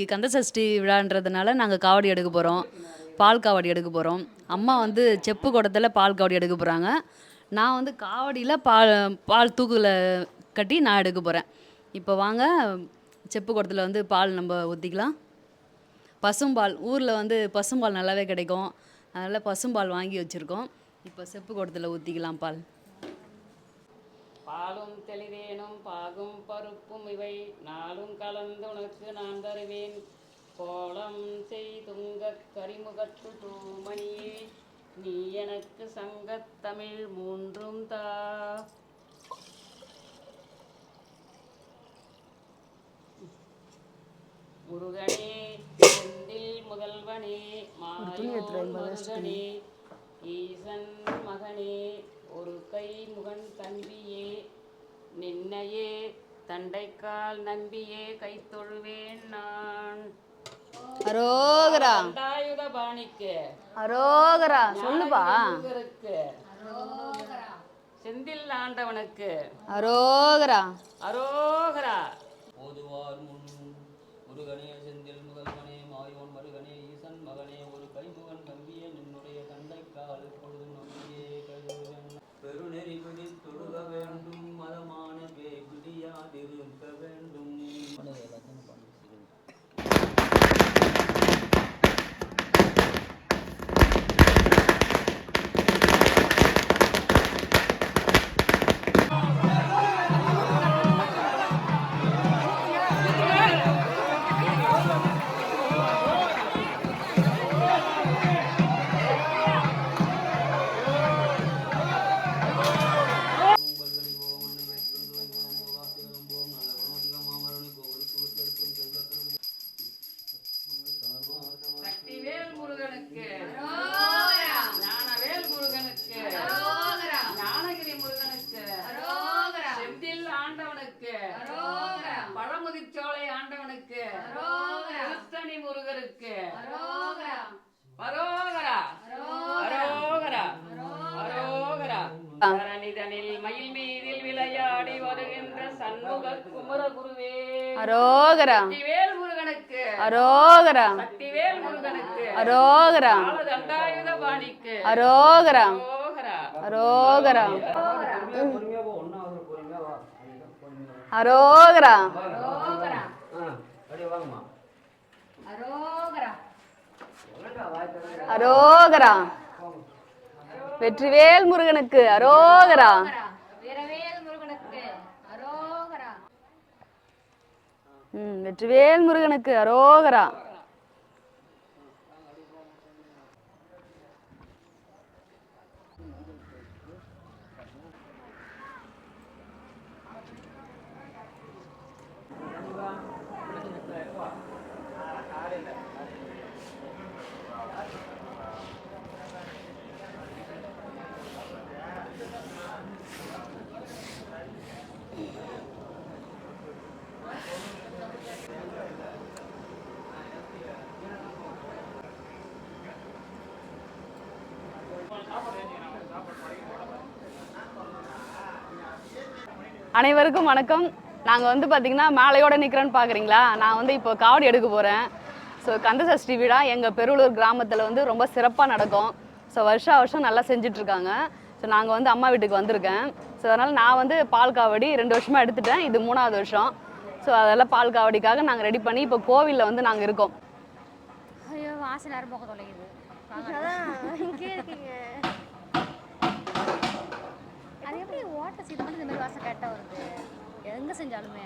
இன்றைக்கி கந்தசஷ்டி விழான்றதுனால நாங்கள் காவடி எடுக்க போகிறோம். பால் காவடி எடுக்க போகிறோம். அம்மா வந்து செப்பு குடத்தில் பால் காவடி எடுக்க போகிறாங்க. நான் வந்து காவடியில் பால் தூக்கில் கட்டி நான் எடுக்க போகிறேன். இப்போ வாங்க செப்பு குடத்தில் வந்து பால் நம்ம ஊற்றிக்கலாம். பசும்பால் ஊரில் வந்து பசும்பால் நல்லாவே கிடைக்கும். அதனால் பசும்பால் வாங்கி வச்சுருக்கோம். இப்போ செப்பு குடத்தில் ஊற்றிக்கலாம் பால். பாலும் தெளிவேனும் பாகும் பருப்பும் இவை நாளும் கலந்து உனக்கு நான் தருவேன். கோலம் செய்துங்க கரிமுகத்து தூமணியே நீ எனக்கு சங்கத்தமிழ் மூன்றும் தா. முருகனே செந்தில் முதல்வனே மாயோன் ஈசன் மகனே ஒரு கை முகன் தம்பியே நின்னையே தண்டைக்கால் நம்பியே கை தொழுவேன் நான். அரோகரா தண்டாயுதபாணிக்கு அரோகரா சொல்லுப்பா. செந்தில் ஆண்டவனுக்கு அரோகரா அரோகரா. ஓதுவார் முன் முருகனே செந்தில் முதல்வனே மாயோன் மருகனே ஈசன் மகனே ஒரு கைமுகன் தம்பியே நின்னுடைய தண்டைக்கால் பொழுது நம்பியே கைதுடன் பெருநெறி பிடி தொழுக வேண்டும் மதமான பிடியாதிருக்க வேண்டும். பழமுதிர்ச்சோலை ஆண்டவனுக்கு திருத்தணி முருகருக்கு அரோகரா அரோகரா அரோகரா. தரணிதனில் மயில் மீதில் விளையாடி வருகின்ற சண்முக குமர குருவே அரோகரா சக்திவேல் முருகனுக்கு அரோகரா சக்திவேல் முருகனுக்கு அரோகரா தண்டாயுதபாணிக்கு அரோகரா அரோகரா அரோகரா அரோகரா. வெற்றிவேல் முருகனுக்கு அரோகரா. வெற்றிவேல் முருகனுக்கு அரோகரா. அனைவருக்கும் வணக்கம். நாங்கள் வந்து பார்த்திங்கன்னா மாலையோடு நிற்கிறேன்னு பார்க்குறீங்களா. நான் வந்து இப்போ காவடி எடுக்க போகிறேன். ஸோ கந்தசஷ்டி விழா எங்கள் பெருளூர் கிராமத்தில் வந்து ரொம்ப சிறப்பாக நடக்கும். ஸோ வருஷம் நல்லா செஞ்சிட்ருக்காங்க. ஸோ நாங்கள் வந்து அம்மா வீட்டுக்கு வந்திருக்கேன். ஸோ அதனால் நான் வந்து பால் காவடி 2 வருஷமாக எடுத்துட்டேன். இது 3வது வருஷம். ஸோ அதெல்லாம் பால் காவடிக்காக நாங்கள் ரெடி பண்ணி இப்போ கோவிலில் வந்து நாங்கள் இருக்கோம். ஐயோ வாசனை நேரம் போக தொலைக்குது. அது எப்படி ஓட்ட சீட்டு மட்டும் இந்த மாதிரி வாசனை கரெக்டாக வருது எங்கே செஞ்சாலுமே.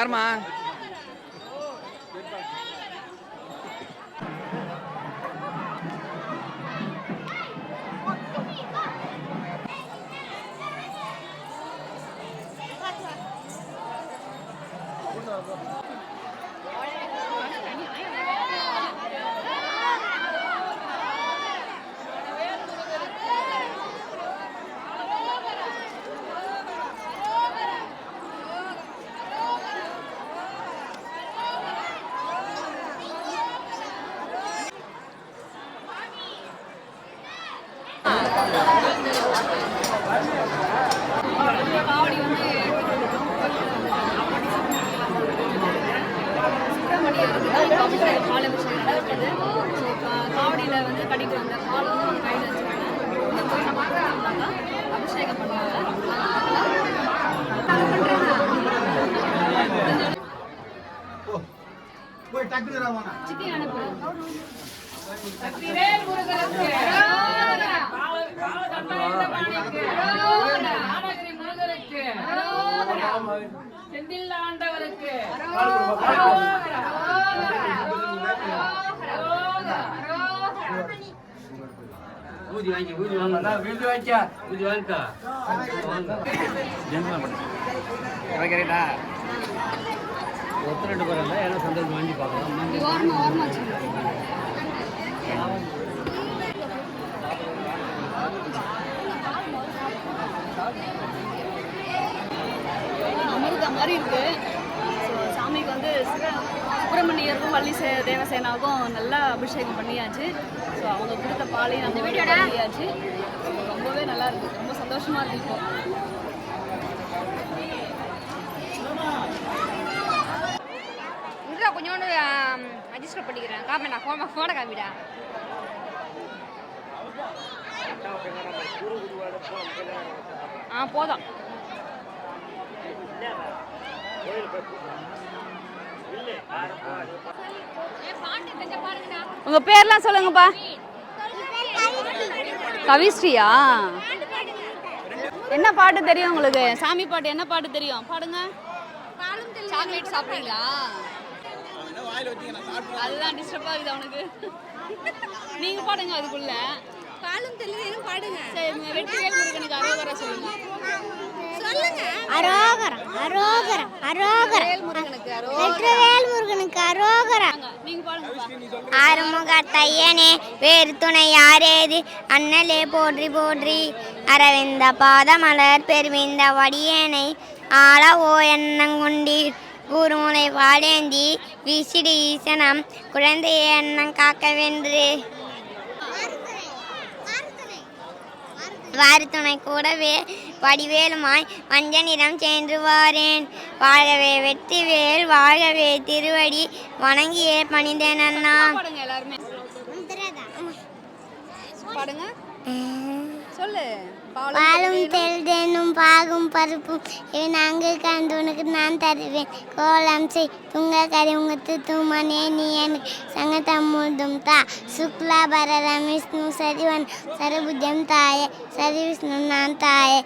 பாருமா. காவடி வந்து சுப்பிரமணியர் பால் அபிஷேகம் நடக்குது. ஸோ காவடியில் வந்து கட்டிட்டு வந்த பால் வந்து அவங்க கையில் வச்சுருக்காங்க. இங்கே போய் நம்ம பார்த்தோம்னாக்கா அபிஷேகம் பண்ணுவாங்க. சித்தி அனுப்பு. சக்திவேல் முருகனுக்கு பாலகண்டாயுதபாணிக்கு ஆனகிரி முருகனுக்கு செந்தில் ஆண்டவருக்கு ஊதி வாங்கி ஊதி வாங்க ஊதி வாங்கிக்கா ஊதி வாங்கிக்கா கரெக்டா ஒருத்தர் 2 பேர் இருந்தால் எல்லாம் சந்தோஷம் வாங்கி பார்க்கலாம். ஓரமாக வச்சுருக்கோம். அமிர்த மாதிரி இருக்கு. ஸோ சாமிக்கு வந்து சுப்பிரமணியருக்கும் வள்ளி தேவசேனாவுக்கும் நல்லா அபிஷேகம் பண்ணியாச்சு. ஸோ அவங்க கொடுத்த பாலையும் நம்ம பண்ணியாச்சு. ரொம்பவே நல்லா இருக்கு. ரொம்ப சந்தோஷமா இருக்கு. இப்போ இதுல கொஞ்சோண்டு அட்ஜஸ்ட் பண்ணிக்கிறேன். காமிடா ஃபோட காமிடா. போதும். உங்க பேர்லாம் சொல்லுங்கப்பா. கவிஸ்ரீயா? என்ன பாட்டு தெரியும் உங்களுக்கு? சாமி பாட்டு என்ன பாட்டு தெரியும்? பாடுங்க. சாக்லேட் சாப்பிடுறீங்களா? அதுதான் டிஸ்டர்ப் ஆகுது அவனுக்கு. நீங்க பாடுங்க. அதுக்குள்ள பாலும் தெரியல பாடுங்க. சரி, வெற்றிவேல் முருகனுக்கு அரோகரா சொல்லுங்க. அரோகரா அரோகரா அரோகரா வெற்றிவேல் முருகனுக்கு அரோகரா. நீங்க பாடுங்க. ஆறுமுக தையனே வேறு துணை யாரேது அண்ணலே போற்றி போற்றி அரவிந்த பாதமலர் பெருமிந்த வடியேனை ஆளவோ எண்ணங்கொண்டீர் கூறுமுனை வாழேந்தி விசிடி ஈசனம் குழந்தை எண்ணம் காக்க வென்று வாரித்துணை கூடவே வடிவேலுமாய் மஞ்ச நிறம் சென்று வாரேன். வாழ்கவே வெற்றிவேல் வாழ்கவே திருவடி வணங்கியே பணிந்தேன் அண்ணா. பாடுங்க எல்லாருமே. பாடுங்க. சொல்லு. பாலும் தெல்தேனும் பாகும் பருப்பும் நான்கு கண்டு உனக்கு நான் தருவேன். கோலம் செய் துங்க கறி உங்கத்து தூமனே நீ எனக்கு சங்கத்தமுதும் தா சுக்லா பரதம் விஷ்ணு சரிவன் சரபுஜம் தாயே சரி விஷ்ணு நான் தாயே.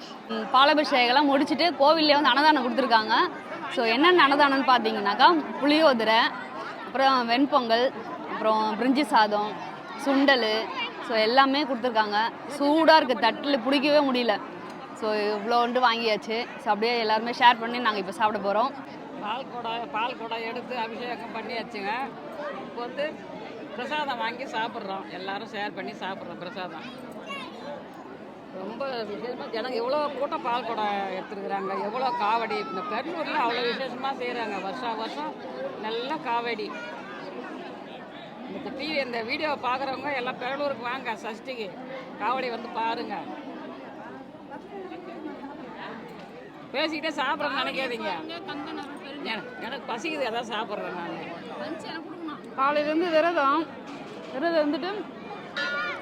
பாலாபிஷேகம்லாம் முடிச்சுட்டு கோவில்லே வந்து அன்னதானம் கொடுத்துருக்காங்க. ஸோ என்னென்ன அன்னதானம்னு பார்த்தீங்கன்னாக்கா புளியோதரை, அப்புறம் வெண்பொங்கல், அப்புறம் பிரிஞ்சி சாதம், சுண்டல், ஸோ எல்லாமே கொடுத்துருக்காங்க. சூடாக இருக்குது. தட்டில் பிடிக்கவே முடியல. ஸோ இவ்வளோண்டு வாங்கியாச்சு. ஸோ அப்படியே எல்லாருமே ஷேர் பண்ணி நாங்கள் இப்போ சாப்பிட போகிறோம். பால் குடம் எடுத்து அபிஷேகம் பண்ணியாச்சுங்க. இப்போ வந்து பிரசாதம் வாங்கி சாப்பிட்றோம். எல்லாரும் ஷேர் பண்ணி சாப்பிட்றோம் பிரசாதம். ரொம்ப விசேஷமாக ஜனங்க எவ்வளோ கூட்டம் பால் குடம் எடுத்துருக்குறாங்க. எவ்வளோ காவடி இந்த பெருநூரில் அவ்வளோ விசேஷமாக செய்கிறாங்க. வருஷம் நல்லா காவடி. இந்த டிவி இந்த வீடியோவை பார்க்குறவங்க எல்லாம் பெரலூருக்கு வாங்க. சஷ்டிக்கு காவடி வந்து பாருங்க. பேசிக்கிட்டே சாப்பிட்றேன்னு நினைக்காதீங்க. எனக்கு பசிக்குது, எதாவது சாப்பிட்றேன் நான். காலையிலேருந்து விரதம் இருந்துட்டு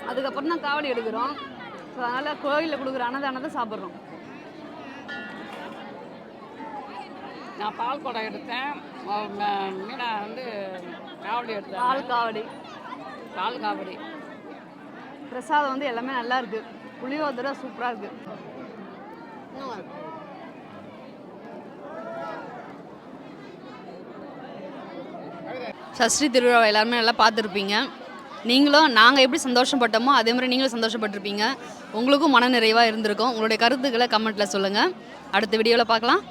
அதுக்கப்புறம் தான் காவடி எடுக்கிறோம். ஸோ அதனால் கோயிலில் கொடுக்குற அன்னதானத்தை சாப்பிட்றோம். நான் பால் குடம் எடுத்தேன். மீனா வந்து காவடி எடுத்தேன். பால் காவடி பிரசாதம் வந்து எல்லாமே நல்லா இருக்கு. புளியோதரை சூப்பராக இருக்கு. சஷ்டி திருவிழாவை எல்லாருமே நல்லா பார்த்துருப்பீங்க. நீங்களும் நாங்கள் எப்படி சந்தோஷப்பட்டோமோ அதே மாதிரி நீங்களும் சந்தோஷப்பட்டிருப்பீங்க. உங்களுக்கும் மன நிறைவாக இருந்திருக்கும். உங்களுடைய கருத்துக்களை கமெண்ட்டில் சொல்லுங்கள். அடுத்த வீடியோவில் பார்க்கலாம்.